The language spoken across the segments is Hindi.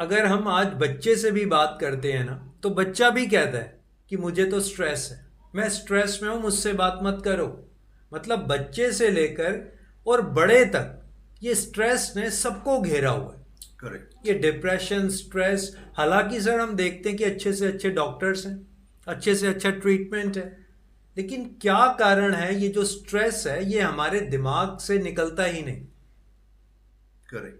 अगर हम आज बच्चे से भी बात करते हैं ना, तो बच्चा भी कहता है कि मुझे तो स्ट्रेस है, मैं स्ट्रेस में हूँ, मुझसे बात मत करो। मतलब बच्चे से लेकर और बड़े तक ये स्ट्रेस ने सबको घेरा हुआ है। करेक्ट। ये डिप्रेशन, स्ट्रेस, हालांकि सर हम देखते हैं कि अच्छे से अच्छे डॉक्टर्स हैं, अच्छे से अच्छा ट्रीटमेंट है, लेकिन क्या कारण है ये जो स्ट्रेस है ये हमारे दिमाग से निकलता ही नहीं। करेक्ट।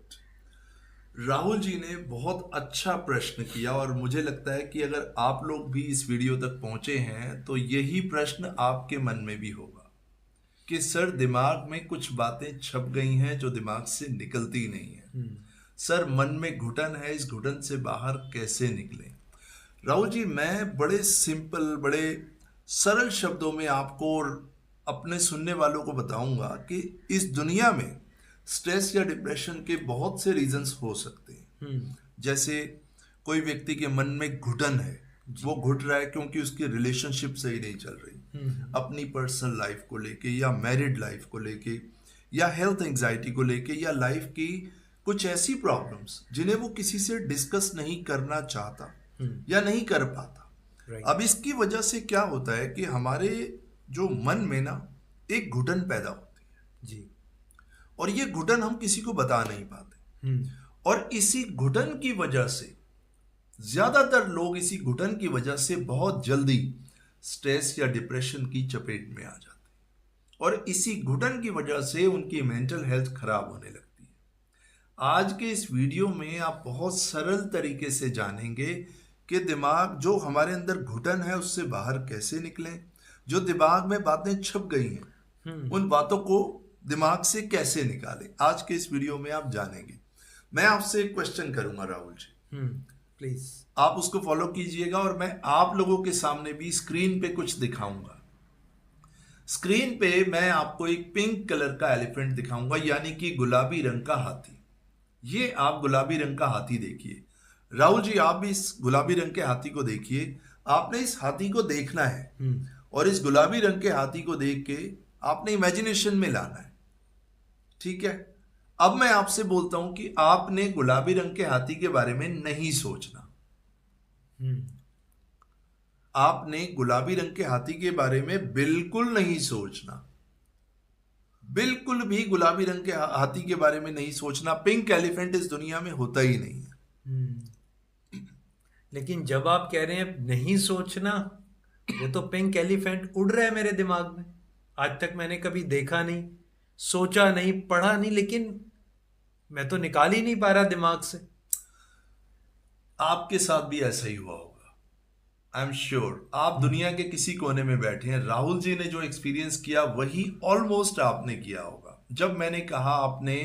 राहुल जी ने बहुत अच्छा प्रश्न किया और मुझे लगता है कि अगर आप लोग भी इस वीडियो तक पहुंचे हैं तो यही प्रश्न आपके मन में भी होगा कि सर दिमाग में कुछ बातें छप गई हैं जो दिमाग से निकलती नहीं है। सर मन में घुटन है, इस घुटन से बाहर कैसे निकलें? राहुल जी, मैं बड़े सिंपल, बड़े सरल शब्दों में आपको और अपने सुनने वालों को बताऊंगा कि इस दुनिया में स्ट्रेस या डिप्रेशन के बहुत से रीजंस हो सकते हैं। जैसे कोई व्यक्ति के मन में घुटन है, वो घुट रहा है क्योंकि उसकी रिलेशनशिप सही नहीं चल रही, अपनी पर्सनल लाइफ को लेके या मैरिड लाइफ को लेके या हेल्थ एंजाइटी को लेके या लाइफ की कुछ ऐसी प्रॉब्लम्स जिन्हें वो किसी से डिस्कस नहीं करना चाहता या नहीं कर पाता। अब इसकी वजह से क्या होता है कि हमारे जो मन में ना एक घुटन पैदा होती है जी। और ये घुटन हम किसी को बता नहीं पाते। और इसी घुटन की वजह से ज्यादातर लोग इसी घुटन की वजह से बहुत जल्दी स्ट्रेस या डिप्रेशन की चपेट में आ जाते हैं और इसी घुटन की वजह से उनकी मेंटल हेल्थ खराब होने लगती है। आज के इस वीडियो में आप बहुत सरल तरीके से जानेंगे कि दिमाग, जो हमारे अंदर घुटन है, उससे बाहर कैसे निकलें, जो दिमाग में बातें छप गई हैं उन बातों को दिमाग से कैसे निकालें। आज के इस वीडियो में आप जानेंगे। मैं आपसे एक क्वेश्चन करूंगा राहुल जी, प्लीज आप उसको फॉलो कीजिएगा और मैं आप लोगों के सामने भी स्क्रीन पे कुछ दिखाऊंगा। स्क्रीन पे मैं आपको एक पिंक कलर का एलिफेंट दिखाऊंगा, यानी कि गुलाबी रंग का हाथी। ये आप गुलाबी रंग का हाथी देखिए। राहुल जी, आप भी इस गुलाबी रंग के हाथी को देखिए। आपने इस हाथी को देखना है और इस गुलाबी रंग के हाथी को देख के आपने इमेजिनेशन में लाना है, ठीक है? अब मैं आपसे बोलता हूं कि आपने गुलाबी रंग के हाथी के बारे में नहीं सोचना। आपने गुलाबी रंग के हाथी के बारे में बिल्कुल नहीं सोचना, बिल्कुल भी गुलाबी रंग के हाथी के बारे में नहीं सोचना। पिंक एलिफेंट इस दुनिया में होता ही नहीं है। लेकिन जब आप कह रहे हैं नहीं सोचना, वो तो पिंक एलिफेंट उड़ रहा है मेरे दिमाग में। आज तक मैंने कभी देखा नहीं, सोचा नहीं, पढ़ा नहीं, लेकिन मैं तो निकाल ही नहीं पा रहा दिमाग से। आपके साथ भी ऐसा ही हुआ होगा, आई एम श्योर। आप दुनिया के किसी कोने में बैठे हैं, राहुल जी ने जो एक्सपीरियंस किया वही ऑलमोस्ट आपने किया होगा। जब मैंने कहा आपने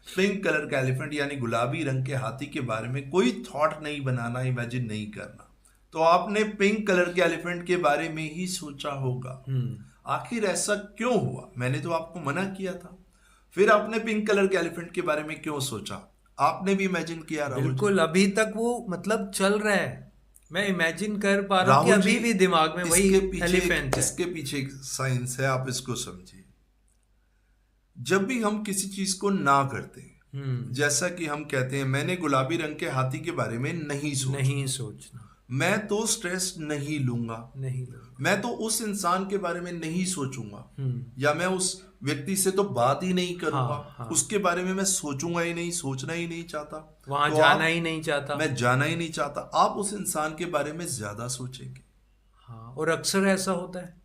पिंक कलर का एलिफेंट यानी गुलाबी रंग के हाथी के बारे में कोई थॉट नहीं बनाना, इमेजिन नहीं करना, तो आपने पिंक कलर के एलिफेंट के बारे में ही सोचा होगा। आखिर ऐसा क्यों हुआ? मैंने तो आपको मना किया था, फिर आपने पिंक कलर के एलिफेंट के बारे में क्यों सोचा? आपने भी इमेजिन किया राहुल जी? बिल्कुल, अभी तक वो मतलब चल रहा है, मैं इमेजिन कर पा रहा हूँ कि अभी भी दिमाग में वही एलिफेंट है। इसके पीछे एक साइंस है, आप इसको समझिए। जब भी हम किसी चीज को ना करते हैं, जैसा कि हम कहते हैं मैंने गुलाबी रंग के हाथी के बारे में नहीं सोचना, मैं तो स्ट्रेस नहीं लूंगा, मैं तो उस इंसान के बारे में नहीं सोचूंगा, या मैं उस व्यक्ति से तो बात ही नहीं करूंगा, उसके बारे में मैं सोचूंगा ही नहीं, सोचना ही नहीं चाहता, वहां जाना ही नहीं चाहता, मैं जाना ही नहीं चाहता। आप उस इंसान के बारे में ज्यादा सोचेंगे। हाँ, और अक्सर ऐसा होता है।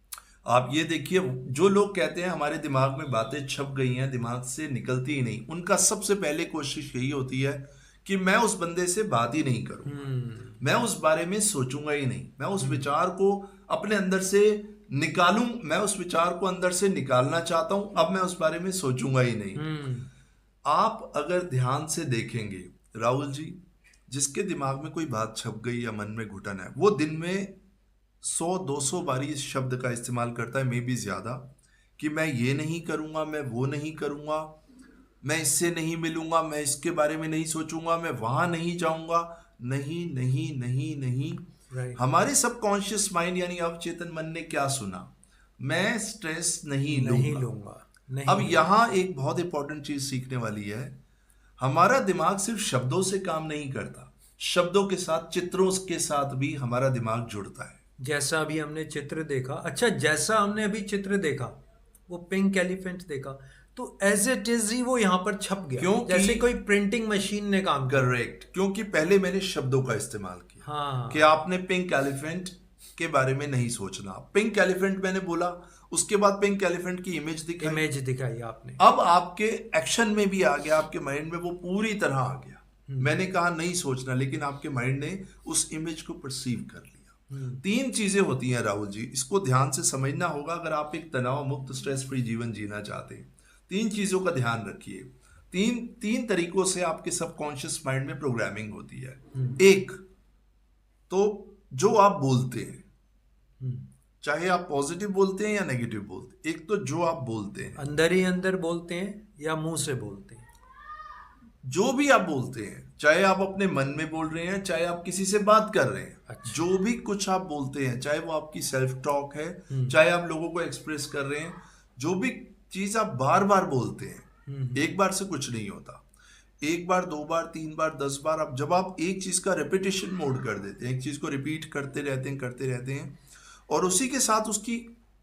आप ये देखिए, जो लोग कहते हैं हमारे दिमाग में बातें छप गई हैं, दिमाग से निकलती ही नहीं, उनका सबसे पहले कोशिश यही होती है कि मैं उस बंदे से बात ही नहीं करूंगा, मैं उस बारे में सोचूंगा ही नहीं, मैं उस विचार को अपने अंदर से निकालूं, मैं उस विचार को अंदर से निकालना चाहता हूं, अब मैं उस बारे में सोचूंगा ही नहीं। आप अगर ध्यान से देखेंगे राहुल जी, जिसके दिमाग में कोई बात छप गई या मन में घुटन है, वो दिन में 100-200 बारी इस शब्द का इस्तेमाल करता है, मे भी ज्यादा, कि मैं ये नहीं करूंगा, मैं वो नहीं करूंगा, मैं इससे नहीं मिलूंगा, मैं इसके बारे में नहीं सोचूंगा, मैं वहां नहीं जाऊंगा। नहीं नहीं नहीं नहीं, हमारे सबकॉन्शियस माइंड यानी अवचेतन मन ने क्या सुना? मैं स्ट्रेस नहीं लूंगा। अब यहां एक बहुत इंपॉर्टेंट चीज सीखने वाली है, हमारा दिमाग सिर्फ शब्दों से काम नहीं करता, शब्दों के साथ, चित्रों के साथ भी हमारा दिमाग जुड़ता है। जैसा अभी हमने चित्र देखा, अच्छा जैसा हमने अभी चित्र देखा, वो पिंक एलिफेंट देखा, तो एज इट इज ही वो यहाँ पर छप गया, क्योंकि जैसे कोई प्रिंटिंग मशीन ने काम किया। करेक्ट, क्योंकि पहले मैंने शब्दों का इस्तेमाल किया हाँ, कि आपने पिंक एलिफेंट के बारे में नहीं सोचना। पिंक एलिफेंट मैंने बोला, उसके बाद पिंक एलिफेंट की इमेज दिखाई, इमेज दिखाई आपने। अब आपके एक्शन में भी आ गया, आपके माइंड में वो पूरी तरह आ गया। मैंने कहा नहीं सोचना, लेकिन आपके माइंड ने उस इमेज को परसीव कर लिया। तीन चीजें होती हैं राहुल जी, इसको ध्यान से समझना होगा अगर आप एक तनाव मुक्त स्ट्रेस फ्री जीवन जीना चाहते हैं। तीन चीजों का ध्यान रखिए। तीन तरीकों से आपके सबकॉन्शियस माइंड में प्रोग्रामिंग होती है। एक तो जो आप बोलते हैं, चाहे आप पॉजिटिव बोलते हैं या नेगेटिव बोलते हैं। एक तो जो आप बोलते हैं, अंदर ही अंदर बोलते हैं या मुंह से बोलते हैं। जो भी आप बोलते हैं, चाहे आप अपने मन में बोल रहे हैं, चाहे आप किसी से बात कर रहे हैं, अच्छा। जो भी कुछ आप बोलते हैं, चाहे वो आपकी सेल्फ टॉक है, चाहे आप लोगों को एक्सप्रेस कर रहे हैं, जो भी चीज आप बार बार बोलते हैं, एक बार से कुछ नहीं होता। एक बार, दो बार, तीन बार, 10 बार, अब जब आप एक चीज का रेपिटेशन मोड कर देते हैं, एक चीज को रिपीट करते रहते हैं और उसी के साथ उसकी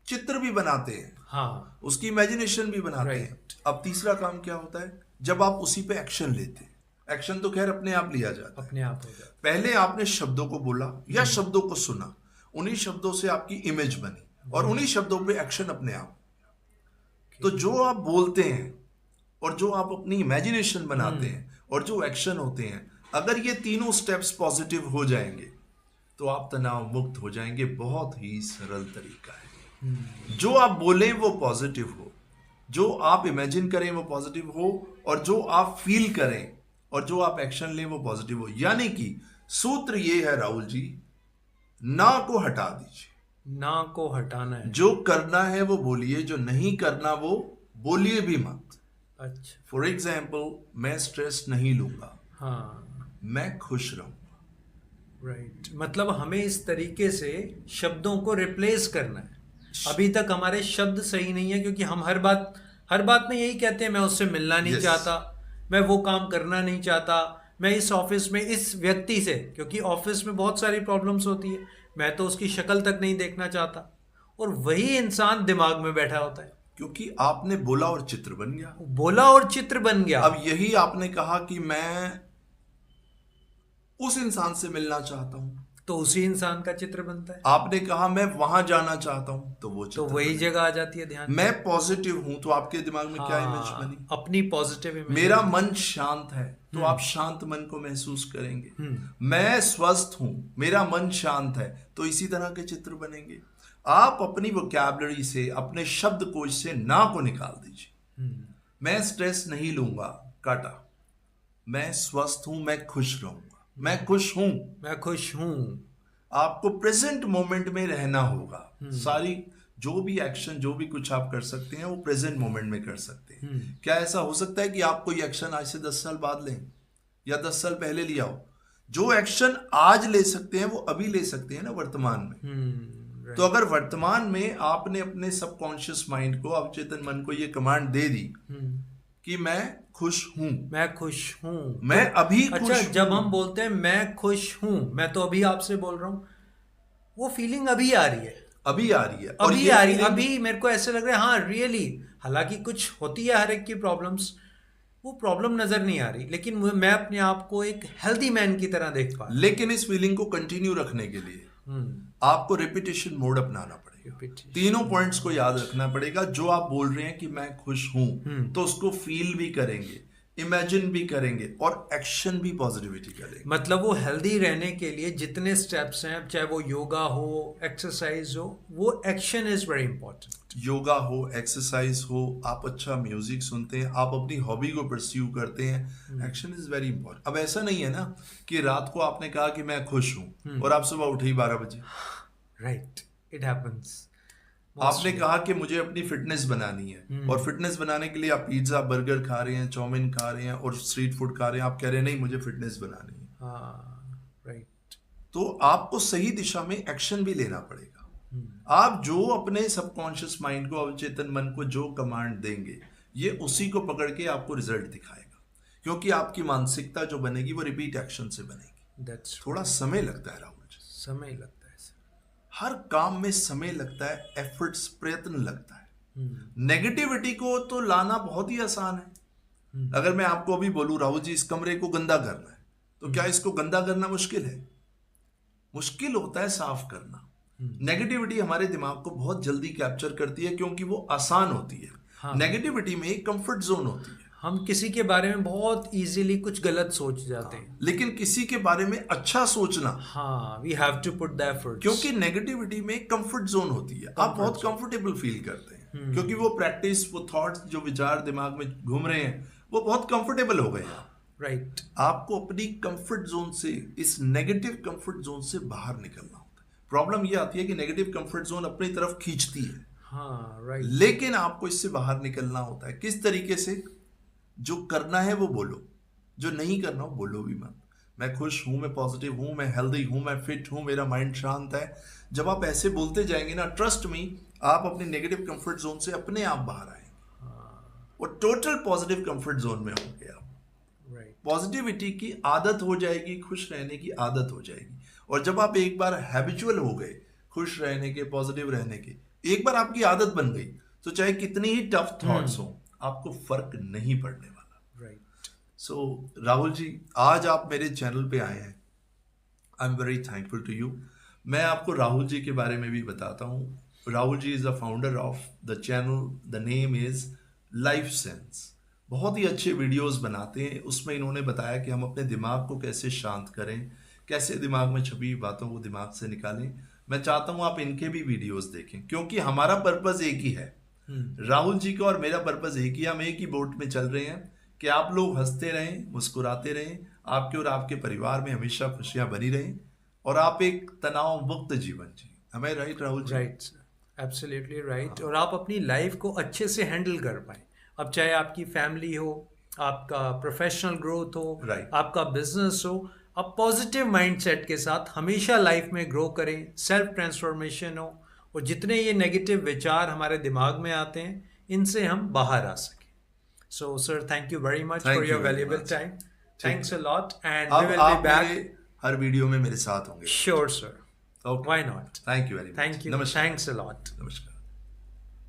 चित्र भी बनाते हैं, हाँ, उसकी इमेजिनेशन भी बनाते हैं। अब तीसरा काम क्या होता है, जब आप उसी पे एक्शन लेते हैं। एक्शन तो खैर अपने आप लिया जाता है, अपने आप हो जाता पहले आपने शब्दों को बोला या शब्दों को सुना, उन्हीं शब्दों से आपकी इमेज बनी और उन्हीं शब्दों पे एक्शन अपने आप। तो जो आप बोलते हैं और जो आप अपनी इमेजिनेशन बनाते हैं और जो एक्शन होते हैं, अगर ये तीनों स्टेप्स पॉजिटिव हो जाएंगे तो आप तनाव मुक्त हो जाएंगे। बहुत ही सरल तरीका है। जो आप बोलें वो पॉजिटिव हो, जो आप इमेजिन करें वो पॉजिटिव हो, और जो आप फील करें और जो आप एक्शन लें वो पॉजिटिव हो। यानी कि सूत्र ये है राहुल जी, ना को हटा दीजिए, ना को हटाना है। जो करना है वो बोलिए, जो नहीं करना वो बोलिए भी मत। अच्छा, फॉर एग्जाम्पल, मैं स्ट्रेस नहीं लूंगा, हाँ, मैं खुश रहूंगा। राइट। मतलब हमें इस तरीके से शब्दों को रिप्लेस करना है। अभी तक हमारे शब्द सही नहीं है, क्योंकि हम हर बात में यही कहते हैं, मैं उससे मिलना नहीं चाहता, मैं वो काम करना नहीं चाहता, मैं इस ऑफिस में इस व्यक्ति से, क्योंकि ऑफिस में बहुत सारी प्रॉब्लम्स होती है, मैं तो उसकी शक्ल तक नहीं देखना चाहता। और वही इंसान दिमाग में बैठा होता है, क्योंकि आपने बोला और चित्र बन गया। बोला और चित्र बन गया। अब यही आपने कहा कि मैं उस इंसान से मिलना चाहता हूं, तो उसी इंसान का चित्र बनता है। आपने कहा मैं वहां जाना चाहता हूं, तो वो तो चित्र वही बनेगा। जगह आ जाती है ध्यान। मैं पॉजिटिव हूं, तो आपके दिमाग में क्या इमेज बनी? अपनी पॉजिटिव इमेज। मेरा मन शांत है, तो आप शांत मन को महसूस करेंगे। मैं स्वस्थ हूं, मेरा मन शांत है, तो इसी तरह के चित्र बनेंगे। आप अपनी वोकैबुलरी से, अपने शब्दकोश से ना को निकाल दीजिए। मैं स्ट्रेस नहीं लूंगा, काटा। मैं स्वस्थ हूं, मैं खुश रहूंगा, मैं खुश हूं। मैं खुश हूं। आपको प्रेजेंट मोमेंट में रहना होगा। सारी जो भी एक्शन, जो भी कुछ आप कर सकते हैं, वो प्रेजेंट मोमेंट में कर सकते हैं। क्या ऐसा हो सकता है कि आप कोई एक्शन आज से 10 साल बाद लें या 10 साल पहले लिया हो? जो एक्शन आज ले सकते हैं वो अभी ले सकते हैं ना, वर्तमान में। तो अगर वर्तमान में आपने अपने सबकॉन्शियस माइंड को, अवचेतन मन को ये कमांड दे दी कि मैं खुश हूं, मैं खुश हूं, मैं अभी खुश अच्छा, हूं। जब हम बोलते हैं मैं खुश हूं, मैं तो अभी आपसे बोल रहा हूं, वो फीलिंग अभी आ रही है, अभी आ रही है, अभी आ रही है, अभी मेरे को ऐसे लग रहा है, हाँ रियली। हालांकि कुछ होती है हर एक की प्रॉब्लम्स, वो प्रॉब्लम नजर नहीं आ रही, लेकिन मैं अपने आप को एक हेल्दी मैन की तरह देख पा रहा हूं। लेकिन इस फीलिंग को कंटिन्यू रखने के लिए आपको रिपीटेशन मोड अपनाना पड़ेगा। तीनों पॉइंट्स को याद रखना पड़ेगा। जो आप बोल रहे हैं कि मैं खुश हूं, तो उसको फील भी करेंगे, इमेजिन भी करेंगे और एक्शन भी पॉजिटिविटी करेंगे। मतलब वो हेल्दी रहने के लिए जितने स्टेप्स हैं, चाहे वो योगा हो, एक्सरसाइज हो, वो action is very important. Yoga हो, एक्सरसाइज हो, आप अच्छा म्यूजिक सुनते हैं, आप अपनी हॉबी को परस्यू करते हैं, एक्शन इज वेरी इंपॉर्टेंट। अब ऐसा नहीं है ना कि रात को आपने कहा कि मैं खुश हूं और आप सुबह उठे ही 12 बजे। Right, it happens. आपने कहा कि मुझे अपनी फिटनेस बनानी है और फिटनेस बनाने के लिए आप पिज्जा, बर्गर खा रहे हैं, चाउमीन खा रहे हैं और स्ट्रीट फूड खा रहे हैं। आप कह रहे हैं नहीं, मुझे फिटनेस बनानी है। हाँ, राइट। तो आपको सही दिशा में एक्शन भी लेना पड़ेगा। आप जो अपने सबकॉन्शियस माइंड को, अवचेतन मन को जो कमांड देंगे, ये उसी को पकड़ के आपको रिजल्ट दिखाएगा। क्योंकि आपकी मानसिकता जो बनेगी वो रिपीट एक्शन से बनेगी। दैट्स थोड़ा समय लगता है राहुल जी, समय लगता है सर। हर काम में समय लगता है, एफर्ट्स, प्रयत्न लगता है। नेगेटिविटी को तो लाना बहुत ही आसान है। अगर मैं आपको अभी बोलूं राहुल जी इस कमरे को गंदा करना है, तो क्या इसको गंदा करना मुश्किल है? मुश्किल होता है साफ करना। नेगेटिविटी हमारे दिमाग को बहुत जल्दी कैप्चर करती है क्योंकि वो आसान होती है। हाँ। नेगेटिविटी में एक कंफर्ट जोन होती है। हम किसी के बारे में बहुत इजीली कुछ गलत सोच जाते हैं। लेकिन किसी के बारे में अच्छा सोचना, हाँ, we have to put the efforts. क्योंकि नेगेटिविटी में एक कंफर्ट जोन होती है, आप बहुत कंफर्टेबल फील करते हैं क्योंकि वो प्रैक्टिस, वो थॉट्स, जो विचार दिमाग में घूम रहे हैं वो बहुत कंफर्टेबल हो गए हैं। राइट। आपको अपनी कंफर्ट जोन से, इस नेगेटिव कंफर्ट जोन से बाहर निकलना होता है। प्रॉब्लम ये आती है कि नेगेटिव कंफर्ट जोन अपनी तरफ खींचती है। हाँ, राइट। लेकिन आपको इससे बाहर निकलना होता है। किस तरीके से? जो करना है वो बोलो, जो नहीं करना वो बोलो भी मत। मैं खुश हूं, मैं पॉजिटिव हूं, मैं हेल्दी हूं, मैं फिट हूं, मेरा माइंड शांत है। जब आप ऐसे बोलते जाएंगे ना, ट्रस्ट मी, आप अपने नेगेटिव कंफर्ट जोन से अपने आप बाहर आएंगे और टोटल पॉजिटिव कंफर्ट जोन में होंगे आप। राइट। पॉजिटिविटी की आदत हो जाएगी, खुश रहने की आदत हो जाएगी। और जब आप एक बार हैबिचुअल हो गए खुश रहने के, पॉजिटिव रहने के, एक बार आपकी आदत बन गई, तो चाहे कितनी ही टफ थॉट्स हो, आपको फर्क नहीं पड़ने वाला। राइट। सो राहुल जी, आज आप मेरे चैनल पे आए हैं, I am very thankful to you. मैं आपको राहुल जी के बारे में भी बताता हूँ। Rahul ji is the founder of the channel, the name is Life Sense. बहुत ही अच्छे वीडियोस बनाते हैं। उसमें इन्होंने बताया कि हम अपने दिमाग को कैसे शांत करें, कैसे दिमाग में छपी हुई बातों को दिमाग से निकालें। मैं चाहता हूं आप इनके भी वीडियोस देखें, क्योंकि हमारा पर्पस एक ही है। राहुल जी का और मेरा पर्पस एक ही, हम एक ही बोट में चल रहे हैं कि आप लोग हंसते रहें, मुस्कुराते रहें, आपके और आपके परिवार में हमेशा खुशियां बनी रहें और आप एक तनाव मुक्त जीवन जिए। Am I right, Rahul ji? Right, absolutely right. और आप अपनी लाइफ को अच्छे से हैंडल कर पाए। अब चाहे आपकी फैमिली हो, आपका प्रोफेशनल ग्रोथ हो, Right. आपका बिजनेस हो, आप पॉजिटिव माइंडसेट के साथ हमेशा लाइफ में ग्रो करें, सेल्फ ट्रांसफॉर्मेशन हो, और जितने ये नेगेटिव विचार हमारे दिमाग में आते हैं इनसे हम बाहर आ सकें। So sir, thank you very मच Thank for your you very valuable much. Time. Thanks a lot and we अब विल बी आप बैक। मेरे हर वीडियो में मेरे साथ होंगे। Sure sir, Okay. Why not. Thank you very much. Thank you, नमस्कार। Thanks a lot. नमस्कार।